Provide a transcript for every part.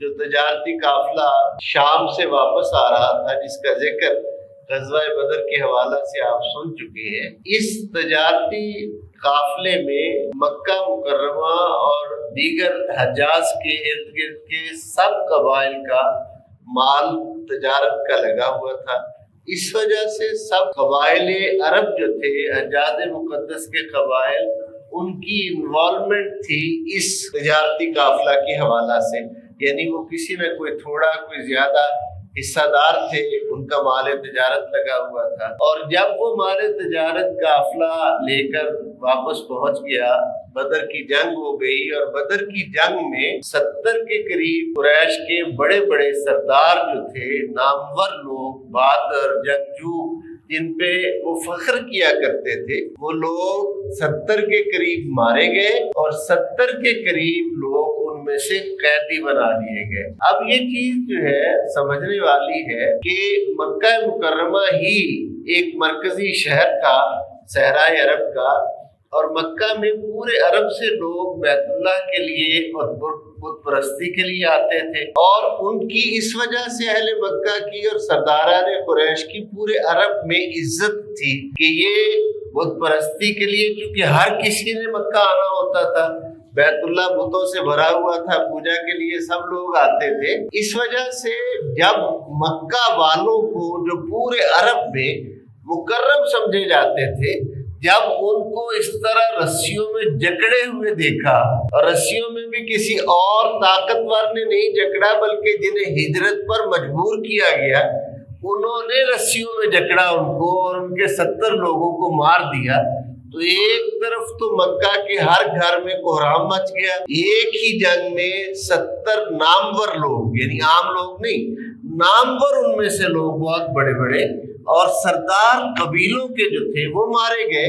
جو تجارتی قافلہ شام سے واپس آ رہا تھا، جس کا ذکر غزوہ بدر کے حوالہ سے آپ سن چکے ہیں، اس تجارتی قافلے میں مکہ مکرمہ اور دیگر حجاز کے ارد گرد کے سب قبائل کا مال تجارت کا لگا ہوا تھا۔ اس وجہ سے سب قبائل عرب جو تھے، حجاز مقدس کے قبائل، ان کی انوالومنٹ تھی اس تجارتی قافلہ کے حوالہ سے، یعنی وہ کسی نہ کوئی تھوڑا کوئی زیادہ حصہ دار تھے، ان کا مال تجارت لگا ہوا تھا۔ اور جب وہ مال تجارت قافلہ لے کر واپس پہنچ گیا، بدر کی جنگ ہو گئی، اور بدر کی جنگ میں 70 کے قریب قریش کے بڑے بڑے سردار جو تھے، نامور لوگ، بہادر جنگجو، جن پہ وہ فخر کیا کرتے تھے، وہ لوگ 70 کے قریب مارے گئے، اور 70 کے قریب لوگ ان میں سے قیدی بنا لیے گئے۔ اب یہ چیز جو ہے سمجھنے والی ہے کہ مکہ مکرمہ ہی ایک مرکزی شہر تھا صحرائے عرب کا، اور مکہ میں پورے عرب سے لوگ بیت اللہ کے لیے اور بت پرستی کے لیے آتے تھے، اور ان کی اس وجہ سے اہل مکہ کی اور سرداران قریش کی پورے عرب میں عزت تھی کہ یہ بت پرستی کے لیے، چونکہ ہر کسی نے مکہ آنا ہوتا تھا، بیت اللہ بتوں سے بھرا ہوا تھا، پوجا کے لیے سب لوگ آتے تھے۔ اس وجہ سے جب مکہ والوں کو جو پورے عرب میں مکرم سمجھے جاتے تھے، جب ان کو اس طرح رسیوں میں جکڑے ہوئے دیکھا، اور رسیوں میں بھی کسی اور طاقتور نے نہیں جکڑا بلکہ جنہیں ہجرت پر مجبور کیا گیا، انہوں نے رسیوں میں جکڑا ان کو، اور ان کے 70 لوگوں کو مار دیا، تو ایک طرف تو مکہ کے ہر گھر میں کوہرام مچ گیا۔ ایک ہی جنگ میں 70 نامور لوگ، یعنی عام لوگ نہیں، نامور ان میں سے لوگ بہت بڑے بڑے اور سردار قبیلوں کے جو تھے وہ مارے گئے،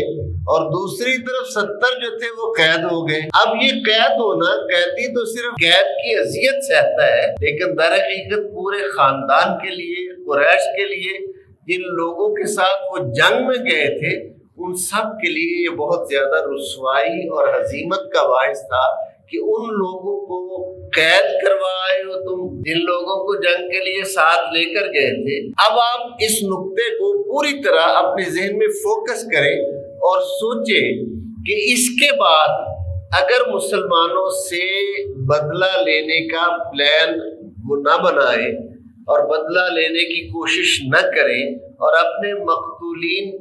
اور دوسری طرف 70 جو تھے وہ قید ہو گئے۔ اب یہ قید ہونا، قیدی تو صرف قید کی اذیت سہتا ہے، لیکن در حقیقت پورے خاندان کے لیے، قریش کے لیے، جن لوگوں کے ساتھ وہ جنگ میں گئے تھے، ان سب کے لیے یہ بہت زیادہ رسوائی اور ہزیمت کا باعث تھا کہ ان لوگوں کو قید کروائے ہو تم، جن لوگوں کو جنگ کے لیے ساتھ لے کر گئے تھے۔ اب آپ اس نقطے کو پوری طرح اپنے ذہن میں فوکس کریں اور سوچیں کہ اس کے بعد اگر مسلمانوں سے بدلہ لینے کا پلان وہ نہ بنائیں اور بدلہ لینے کی کوشش نہ کریں، اور اپنے مقتولین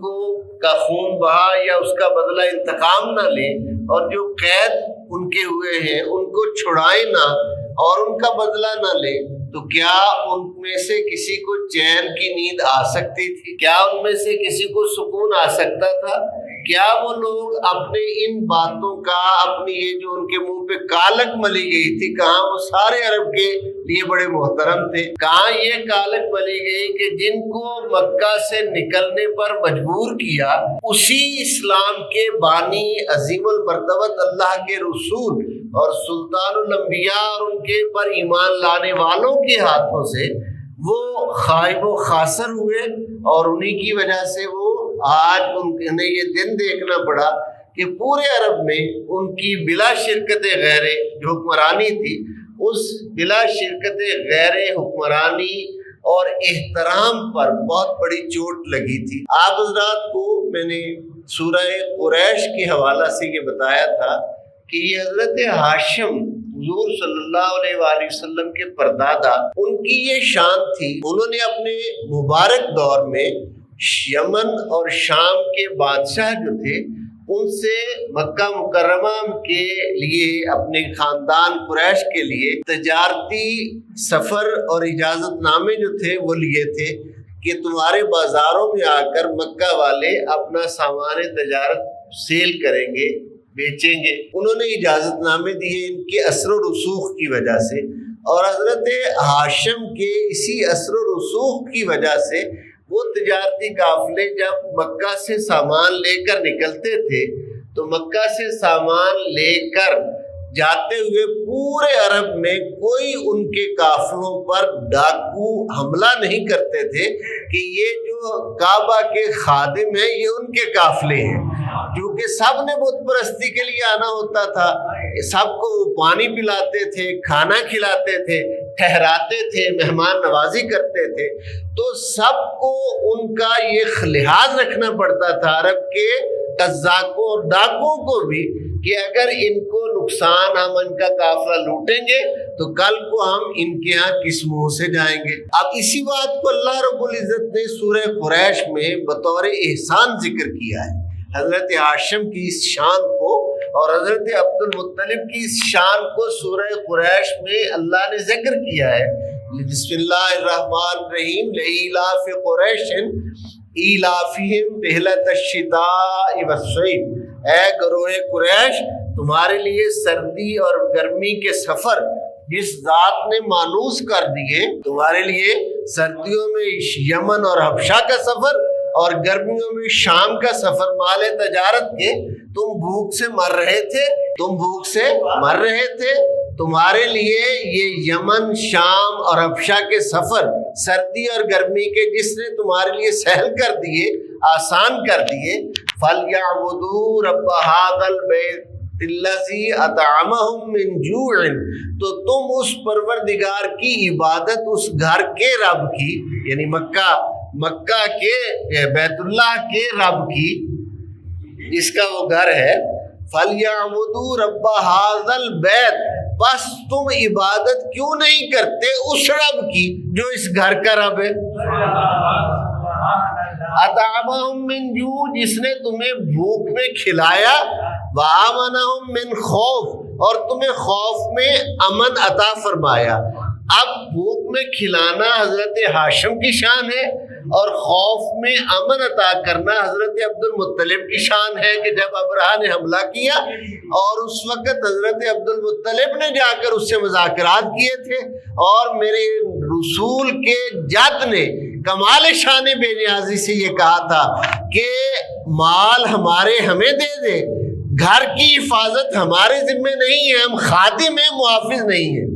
کا خون بہا یا اس کا بدلہ انتقام نہ لیں، اور جو قید ان کے ہوئے ہیں ان کو چھڑائیں نہ اور ان کا بدلہ نہ لیں، تو کیا ان میں سے کسی کو چین کی نیند آ سکتی تھی؟ کیا ان میں سے کسی کو سکون آ سکتا تھا؟ کیا وہ لوگ اپنے ان باتوں کا، اپنی یہ جو ان کے منہ پہ کالک ملی گئی تھی، کہاں وہ سارے عرب کے لیے بڑے محترم تھے، کہاں یہ کالک ملی گئی کہ جن کو مکہ سے نکلنے پر مجبور کیا، اسی اسلام کے بانی عظیم المرتبت اللہ کے رسول اور سلطان الانبیاء اور ان کے پر ایمان لانے والوں کے ہاتھوں سے وہ خائب و خاسر ہوئے، اور انہی کی وجہ سے وہ آج انہیں یہ دن دیکھنا پڑا کہ پورے عرب میں ان کی بلا شرکت غیر جو حکمرانی تھی، اس بلا شرکت غیر حکمرانی اور احترام پر بہت بڑی چوٹ لگی تھی۔ آپ حضرات کو میں نے سورہ قریش کے حوالہ سے یہ بتایا تھا کہ یہ حضرت ہاشم حضور صلی اللہ علیہ وآلہ وسلم کے پردادا، ان کی یہ شان تھی، انہوں نے اپنے مبارک دور میں یمن اور شام کے بادشاہ جو تھے ان سے مکہ مکرمہ کے لیے، اپنے خاندان قریش کے لیے تجارتی سفر اور اجازت نامے جو تھے وہ لیے تھے کہ تمہارے بازاروں میں آ کر مکہ والے اپنا سامان تجارت سیل کریں گے، بیچیں گے۔ انہوں نے اجازت نامے دیے ان کے اثر و رسوخ کی وجہ سے، اور حضرت ہاشم کے اسی اثر و رسوخ کی وجہ سے وہ تجارتی قافلے جب مکہ سے سامان لے کر نکلتے تھے تو مکہ سے سامان لے کر جاتے ہوئے پورے عرب میں کوئی ان کے قافلوں پر ڈاکو حملہ نہیں کرتے تھے کہ یہ جو کعبہ کے خادم ہیں یہ ان کے قافلے ہیں، کیونکہ سب نے بت پرستی کے لیے آنا ہوتا تھا، سب کو پانی پلاتے تھے، کھانا کھلاتے تھے، ٹھہراتے تھے، مہمان نوازی کرتے تھے، تو سب کو ان کا یہ لحاظ رکھنا پڑتا تھا، عرب کے قزاقوں اور ڈاکوں کو بھی، کہ اگر ان کو نقصان، ہم ان کا قافلہ لوٹیں گے تو کل کو ہم ان کے ہاں کس منہ سے جائیں گے۔ اب اسی بات کو اللہ رب العزت نے سورہ قریش میں بطور احسان ذکر کیا ہے، حضرت ہاشم کی اس شان کو اور حضرت عبد المطلب کی اس شان کو سورہ قریش میں اللہ نے ذکر کیا ہے۔ بسم اللہ الرحمن الرحیم، لإیلاف قریش ایلافہم رحلۃ الشتاء والصیف، اے گروہ قریش، تمہارے لیے سردی اور گرمی کے سفر جس ذات نے مانوس کر دیے، تمہارے لیے سردیوں میں یمن اور حبشہ کا سفر اور گرمیوں میں شام کا سفر، مال تجارت کے، تم بھوک سے مر رہے تھے، تمہارے لیے یہ یمن، شام اور حبشہ کے سفر سردی اور گرمی کے جس نے تمہارے لیے سہل کر دیے، آسان کر دیے، فَلْيَعْبُدُوا رَبَّ هَذَا الْبَيْتِ الَّذِي أَطْعَمَهُم مِّن جُوعٍ، تو تم اس پروردگار کی عبادت اس گھر کے رب کی، یعنی مکہ کے بیت اللہ کے رب کی، جس کا وہ گھر ہے، فَلْيَعْبُدُوا رَبَّ هَذَا الْبَيْتِ، بس تم عبادت کیوں نہیں کرتے اس رب کی جو اس گھر کا رب ہے، اطعمہم من جوع، جس نے تمہیں بھوک میں کھلایا، وآمنہم من خوف، اور تمہیں خوف میں امن عطا فرمایا۔ اب بھوک میں کھلانا حضرت ہاشم کی شان ہے اور خوف میں امن عطا کرنا حضرت عبد المطلب کی شان ہے، کہ جب ابرہہ نے حملہ کیا اور اس وقت حضرت عبد المطلب نے جا کر اس سے مذاکرات کیے تھے اور میرے رسول کے جد نے کمال شان بے نیازی سے یہ کہا تھا کہ مال ہمیں دے دے، گھر کی حفاظت ہمارے ذمہ نہیں ہے، ہم خادم ہیں، محافظ نہیں ہیں،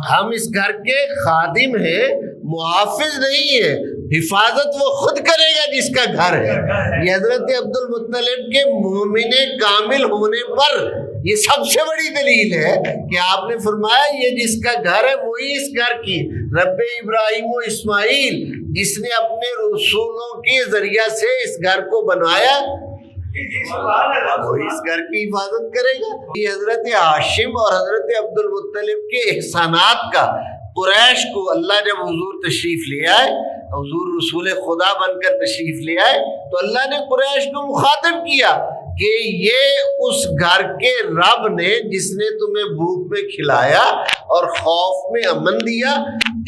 ہم اس گھر کے خادم ہیں، محافظ نہیں ہے، حفاظت وہ خود کرے گا جس کا گھر ہے۔ یہ حضرت عبد المطلب کے مومن کامل ہونے پر یہ سب سے بڑی دلیل ہے کہ آپ نے فرمایا یہ جس کا گھر ہے وہی اس گھر کی رب ابراہیم و اسماعیل، جس نے اپنے رسولوں کے ذریعہ سے اس گھر کو بنایا، وہی اس گھر کی حفاظت کرے گا۔ یہ حضرت ہاشم اور حضرت عبد المطلب کے احسانات کا قریش کو اللہ جب حضور تشریف لے آئے، حضور رسول خدا بن کر تشریف لے آئے، تو اللہ نے قریش کو مخاطب کیا کہ یہ اس گھر کے رب نے جس نے تمہیں بھوک میں کھلایا اور خوف میں امن دیا،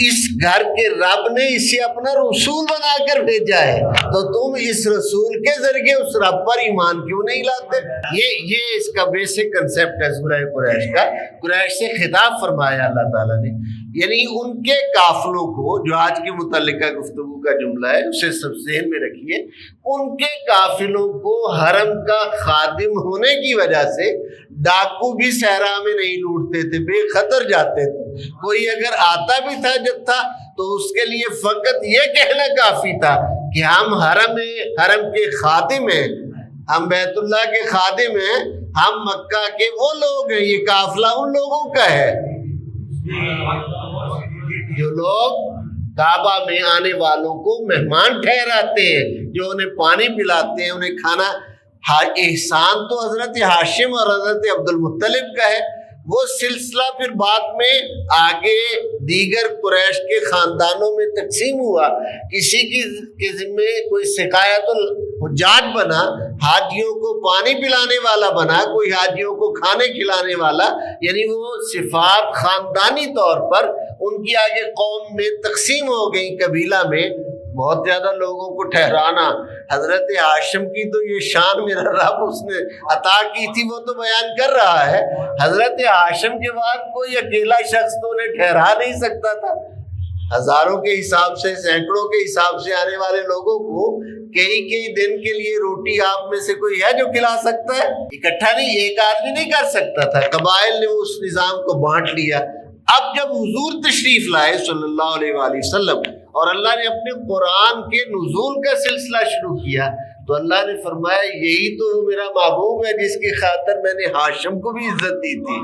اس گھر کے رب نے اسے اپنا رسول بنا کر بھیجا ہے، تو تم اس رسول کے ذریعے اس رب پر ایمان کیوں نہیں لاتے؟ یہ اس کا بیسک کنسیپٹ ہے سورہ قریش کا۔ قریش سے خطاب فرمایا اللہ تعالیٰ نے، یعنی ان کے قافلوں کو، جو آج کی متعلقہ گفتگو کا جملہ ہے اسے سب ذہن میں رکھیے، ان کے قافلوں کو حرم کا خادم ہونے کی وجہ سے ڈاکو بھی صحرا میں نہیں لوٹتے تھے، بے خطر جاتے تھے۔ کوئی اگر آتا بھی تھا جتھا تو اس کے لیے فقط یہ کہنا کافی تھا کہ ہم حرم کے خادم ہیں، ہم بیت اللہ کے خادم ہیں، ہم مکہ کے وہ لوگ ہیں، یہ قافلہ ان لوگوں کا ہے جو لوگ کعبہ میں آنے والوں کو مہمان ٹھہراتے ہیں، جو انہیں پانی پلاتے ہیں، انہیں کھانا۔ احسان تو حضرت ہاشم اور حضرت عبد المطلب کا ہے، وہ سلسلہ پھر بعد میں آگے دیگر قریش کے خاندانوں میں تقسیم ہوا، کسی کے ذمے کوئی سقایت الحجاج بنا، حاجیوں کو پانی پلانے والا بنا، کوئی حاجیوں کو کھانے کھلانے والا، یعنی وہ صفات خاندانی طور پر ان کی آگے قوم میں تقسیم ہو گئی، قبیلہ میں بہت زیادہ لوگوں کو ٹھہرانا۔ حضرت ہاشم کی تو یہ شان میرا رب اس نے عطا کی تھی، وہ تو بیان کر رہا ہے، حضرت ہاشم کے بعد کوئی اکیلا شخص تو انہیں ٹھہرا نہیں سکتا تھا، ہزاروں کے حساب سے، سینکڑوں کے حساب سے آنے والے لوگوں کو کئی دن کے لیے روٹی آپ میں سے کوئی ہے جو کھلا سکتا ہے؟ اکٹھا نہیں، ایک آدمی نہیں کر سکتا تھا، قبائل نے اس نظام کو بانٹ لیا۔ اب جب حضور تشریف لائے صلی اللہ علیہ وآلہ وسلم اور اللہ نے اپنے قرآن کے نزول کا سلسلہ شروع کیا، تو اللہ نے فرمایا یہی تو میرا محبوب ہے جس کی خاطر میں نے ہاشم کو بھی عزت دی تھی،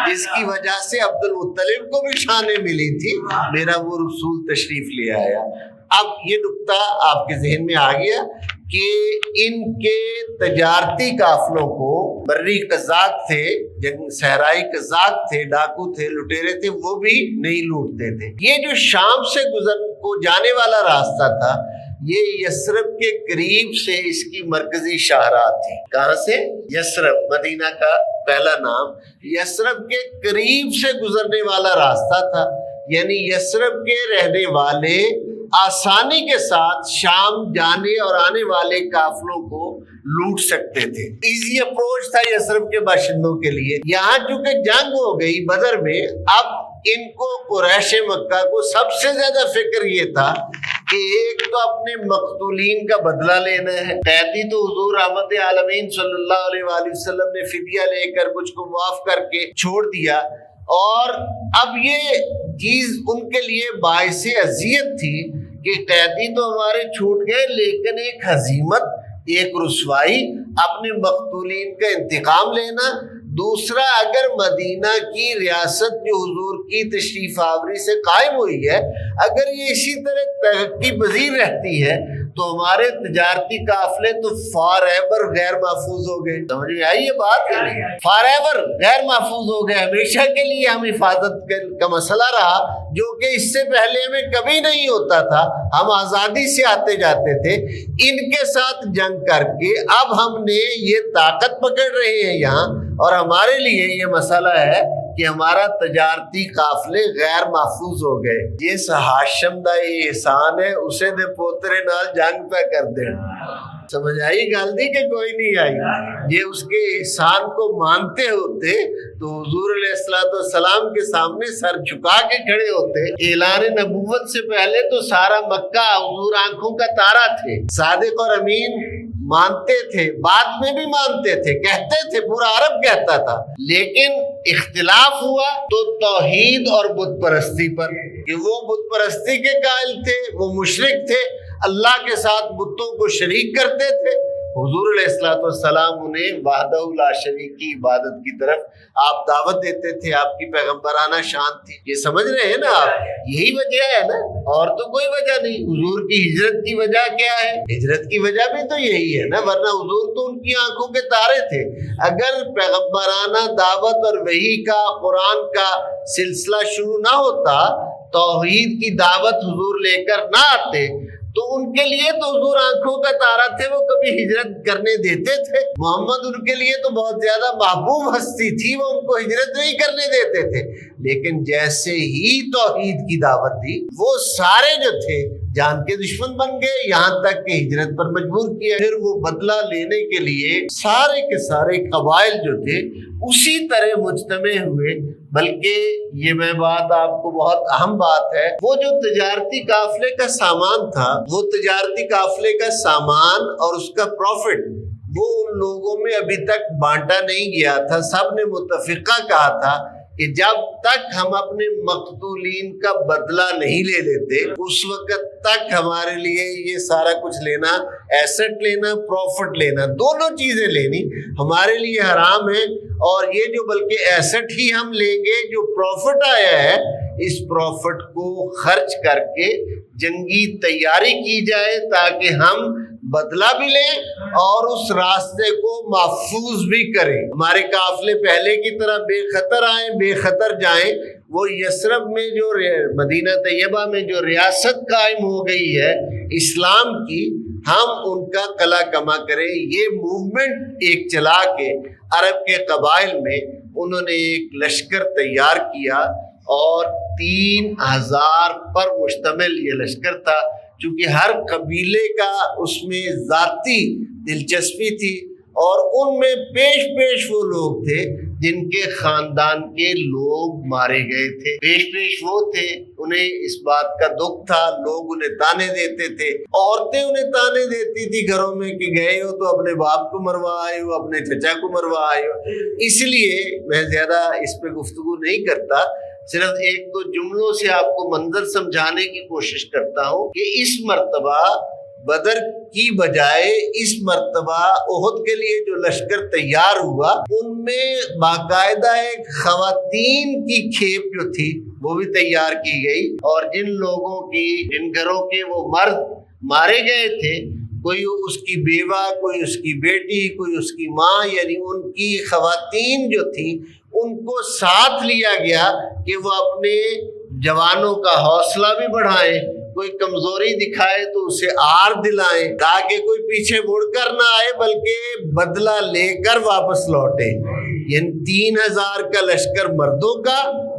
جس کی وجہ سے عبد المطلب کو بھی شانیں ملی تھی، میرا وہ رسول تشریف لے آیا۔ اب یہ نقطہ آپ کے ذہن میں آ گیا کہ ان کے تجارتی قافلوں کو بری قزاق تھے، صحرائی قزاق تھے، ڈاکو تھے، لٹیرے تھے، وہ بھی نہیں لوٹتے تھے۔ یہ جو شام سے گزر کو جانے والا راستہ تھا، یہ یثرب کے قریب سے اس کی مرکزی شاہراہ تھی۔ کہاں سے؟ یثرب، مدینہ کا پہلا نام، یثرب کے قریب سے گزرنے والا راستہ تھا، یعنی یثرب کے رہنے والے آسانی کے ساتھ شام جانے اور آنے والے قافلوں کو لوٹ سکتے تھے۔ ایزی اپروچ تھا یثرب کے باشندوں کے لیے۔ یہاں چونکہ جنگ ہو گئی بدر میں، اب ان کو قریش مکہ کو سب سے زیادہ فکر یہ تھا کہ ایک تو اپنے مقتولین کا بدلہ لینا ہے۔ قیدی تو حضور رحمت عالمین صلی اللہ علیہ وآلہ وسلم نے فدیہ لے کر کچھ کو معاف کر کے چھوڑ دیا، اور اب یہ چیز ان کے لیے باعث اذیت تھی کہ قیدی تو ہمارے چھوٹ گئے، لیکن ایک ہزیمت، ایک رسوائی، اپنے مقتولین کا انتقام لینا۔ دوسرا، اگر مدینہ کی ریاست جو حضور کی تشریف آوری سے قائم ہوئی ہے، اگر یہ اسی طرح ترقی پذیر رہتی ہے تو ہمارے تجارتی قافلے تو فار ایور غیر محفوظ ہو گئے۔ سمجھ میں آئی یہ بات؟ فار ایور غیر محفوظ ہو گئے، ہمیشہ کے لیے ہم حفاظت کا مسئلہ رہا، جو کہ اس سے پہلے ہمیں کبھی نہیں ہوتا تھا، ہم آزادی سے آتے جاتے تھے۔ ان کے ساتھ جنگ کر کے اب ہم نے یہ طاقت پکڑ رہے ہیں یہاں، اور ہمارے لیے یہ مسئلہ ہے کہ ہمارا تجارتی قافلے غیر محفوظ ہو گئے۔ جس ہاشم دا یہ احسان ہے اسے دے پوترے نال جنگ پہ کر دے۔ سمجھ آئی گل دی کہ کوئی نہیں آئی؟ یہ اس کے احسان کو مانتے ہوتے تو حضور علیہ السلام کے سامنے سر جھکا کے کھڑے ہوتے۔ اعلان نبوت سے پہلے تو سارا مکہ حضور آنکھوں کا تارا تھے، صادق اور امین مانتے تھے، بعد میں بھی مانتے تھے، کہتے تھے، پورا عرب کہتا تھا، لیکن اختلاف ہوا تو توحید اور بت پرستی پر، کہ وہ بت پرستی کے قائل تھے، وہ مشرک تھے، اللہ کے ساتھ بتوں کو شریک کرتے تھے۔ حضور علیہ السلام انہیں وحدہ لا شریک کی عبادت کی طرف آپ دعوت دیتے تھے، آپ کی پیغمبرانہ شان تھی۔ یہ سمجھ رہے ہیں نا آپ؟ یہی وجہ ہے نا، اور تو کوئی وجہ نہیں۔ حضور کی ہجرت کی وجہ کیا ہے؟ ہجرت کی وجہ بھی تو یہی ہے نا، ورنہ حضور تو ان کی آنکھوں کے تارے تھے۔ اگر پیغمبرانہ دعوت اور وحی کا، قرآن کا سلسلہ شروع نہ ہوتا، توحید کی دعوت حضور لے کر نہ آتے، تو ان کے لیے تو حضور آنکھوں کا تارا تھے، وہ کبھی ہجرت کرنے دیتے تھے؟ محمد ان کے لیے تو بہت زیادہ محبوب ہستی تھی، وہ ان کو ہجرت نہیں کرنے دیتے تھے۔ لیکن جیسے ہی توحید کی دعوت دی، وہ سارے جو تھے جان کے دشمن بن گئے، یہاں تک کہ ہجرت پر مجبور کیا۔ پھر وہ بدلہ لینے کے لیے سارے کے سارے قبائل جو تھے اسی طرح مجتمع ہوئے۔ بلکہ یہ میں بات آپ کو بہت اہم بات ہے، وہ جو تجارتی قافلے کا سامان تھا، وہ تجارتی قافلے کا سامان اور اس کا پروفٹ، وہ ان لوگوں میں ابھی تک بانٹا نہیں گیا تھا۔ سب نے متفقہ کہا تھا کہ جب تک ہم اپنے مقتولین کا بدلہ نہیں لے لیتے، اس وقت تک ہمارے لیے یہ سارا کچھ لینا، ایسٹ لینا، پروفٹ لینا، دونوں چیزیں لینی ہمارے لیے حرام ہے۔ اور یہ جو بلکہ ایسٹ ہی ہم لیں گے، جو پروفٹ آیا ہے، اس پروفٹ کو خرچ کر کے جنگی تیاری کی جائے تاکہ ہم بدلہ بھی لیں اور اس راستے کو محفوظ بھی کریں۔ ہمارے قافلے پہلے کی طرح بے خطر آئیں، بے خطر جائیں۔ وہ یثرب میں جو مدینہ طیبہ میں جو ریاست قائم ہو گئی ہے اسلام کی، ہم ان کا قلع کما کریں۔ یہ موومنٹ ایک چلا کے عرب کے قبائل میں انہوں نے ایک لشکر تیار کیا، اور 3000 پر مشتمل یہ لشکر تھا۔ چونکہ ہر قبیلے کا اس میں ذاتی دلچسپی تھی، اور ان میں پیش پیش وہ لوگ تھے جن کے خاندان کے لوگ مارے گئے تھے۔ پیش وہ تھے، انہیں اس بات کا دکھ تھا، لوگ انہیں تانے دیتے تھے، عورتیں انہیں تانے دیتی تھی گھروں میں کہ گئے ہو تو اپنے باپ کو مروا آئے ہو، اپنے چچا کو مروا آئے ہو۔ اس لیے میں زیادہ اس پہ گفتگو نہیں کرتا، صرف ایک دو جملوں سے آپ کو منظر سمجھانے کی کوشش کرتا ہوں کہ اس مرتبہ بدر کی بجائے اس مرتبہ احد کے لیے جو لشکر تیار ہوا ان میں باقاعدہ ایک خواتین کی کھیپ جو تھی وہ بھی تیار کی گئی، اور جن لوگوں کی جن گھروں کے وہ مرد مارے گئے تھے، کوئی اس کی بیوہ، کوئی اس کی بیٹی، کوئی اس کی ماں، یعنی ان کی خواتین جو تھیں ان کو ساتھ لیا گیا کہ وہ اپنے جوانوں کا حوصلہ بھی بڑھائیں، کوئی کمزوری دکھائے تو اسے آر دلائیں، تاکہ کوئی پیچھے مڑ کر نہ آئے بلکہ بدلہ لے کر واپس لوٹے۔ یعنی 3000 کا لشکر مردوں کا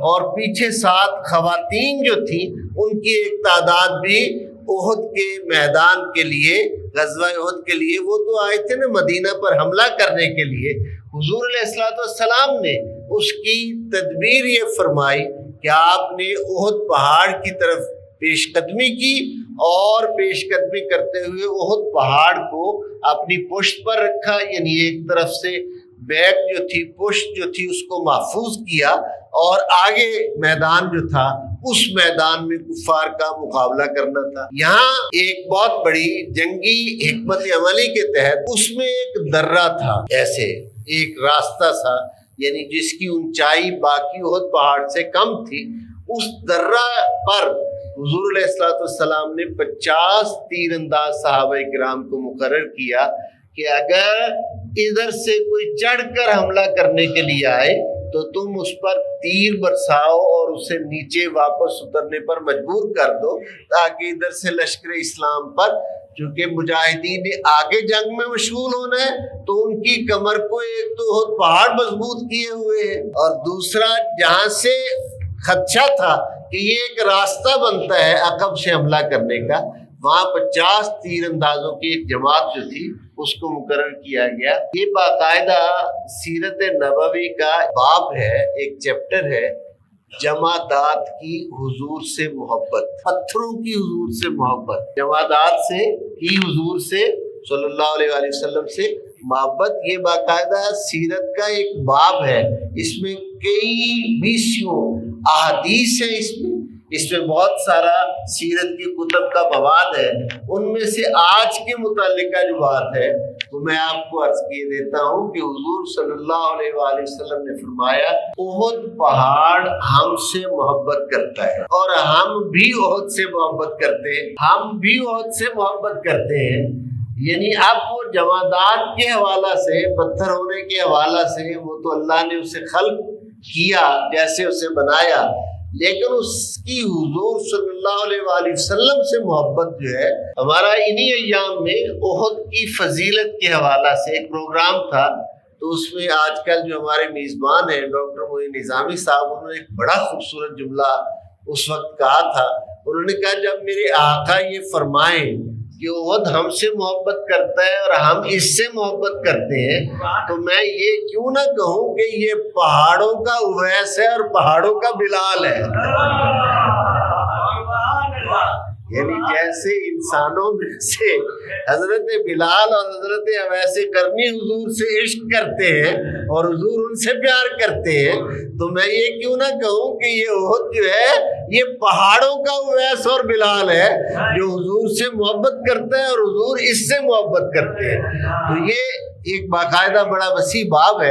اور پیچھے 7 خواتین جو تھیں ان کی ایک تعداد بھی احد کے میدان کے لیے، غزوہ احد کے لیے، وہ تو آئے تھے نا مدینہ پر حملہ کرنے کے لیے۔ حضور علیہ السلام نے اس کی تدبیر یہ فرمائی کہ آپ نے احد پہاڑ کی طرف پیش قدمی کی، اور پیش قدمی کرتے ہوئے احد پہاڑ کو اپنی پشت پر رکھا، یعنی ایک طرف سے بیک جو تھی، پشت جو تھی، اس کو محفوظ کیا، اور آگے میدان جو تھا اس میدان میں کفار کا مقابلہ کرنا تھا۔ یہاں ایک بہت بڑی جنگی حکمت عملی کے تحت اس میں ایک درہ تھا، ایسے ایک راستہ تھا، یعنی جس کی اونچائی باقی احد پہاڑ سے کم تھی۔ اس درہ پر حضور علیہ السلام نے 50 تیر انداز صحابہ کرام کو مقرر کیا کہ اگر ادھر سے کوئی چڑھ کر حملہ کرنے کے لیے آئے تو تم اس پر تیر برساؤ اور اسے نیچے واپس اترنے پر مجبور کر دو، تاکہ ادھر سے لشکر اسلام پر، چونکہ مجاہدین نے آگے جنگ میں مشغول ہونا ہے تو ان کی کمر کو ایک تو احد پہاڑ مضبوط کیے ہوئے ہیں، اور دوسرا جہاں سے خدشہ تھا کہ یہ ایک راستہ بنتا ہے عقب سے حملہ کرنے کا، وہاں 50 تیر اندازوں کی ایک جماعت جو تھی اس کو مقرر کیا گیا۔ یہ باقاعدہ سیرت نبوی کا باب ہے، ایک چیپٹر ہے، جمادات کی حضور سے محبت، پتھروں کی حضور سے محبت، جمادات سے کی حضور سے صلی اللہ علیہ وآلہ وسلم سے محبت۔ یہ باقاعدہ سیرت کا ایک باب ہے، اس میں کئی 20 احادیث ہیں، اس میں بہت سارا سیرت کی کتب کا مواد ہے۔ ان میں سے آج کے متعلقہ جو بات ہے وہ میں آپ کو عرض کیے دیتا ہوں کہ حضور صلی اللہ علیہ وآلہ وسلم نے فرمایا احد پہاڑ ہم سے محبت کرتا ہے، اور ہم بھی احد سے محبت کرتے ہیں، ہم بھی احد سے محبت کرتے ہیں۔ یعنی اب وہ جمادات کے حوالہ سے، پتھر ہونے کے حوالہ سے، وہ تو اللہ نے اسے خلق کیا جیسے اسے بنایا، لیکن اس کی حضور صلی اللہ علیہ وآلہ وسلم سے محبت جو ہے، ہمارا انہی ایام میں احد کی فضیلت کے حوالہ سے ایک پروگرام تھا، تو اس میں آج کل جو ہمارے میزبان ہیں ڈاکٹر معین نظامی صاحب، انہوں نے ایک بڑا خوبصورت جملہ اس وقت کہا تھا۔ انہوں نے کہا جب میرے آقا یہ فرمائیں کہ احد ہم سے محبت کرتا ہے اور ہم اس سے محبت کرتے ہیں، تو میں یہ کیوں نہ کہوں کہ یہ پہاڑوں کا اویس ہے اور پہاڑوں کا بلال ہے۔ یعنی جیسے انسانوں میں سے حضرت بلال اور حضرت اویس قرنی حضور سے عشق کرتے ہیں اور حضور ان سے پیار کرتے ہیں، تو میں یہ کیوں نہ کہوں کہ یہ احد جو ہے یہ پہاڑوں کا اویس اور بلال ہے، جو حضور سے محبت کرتا ہے اور حضور اس سے محبت کرتے ہیں۔ تو یہ ایک باقاعدہ بڑا وسیع باب ہے۔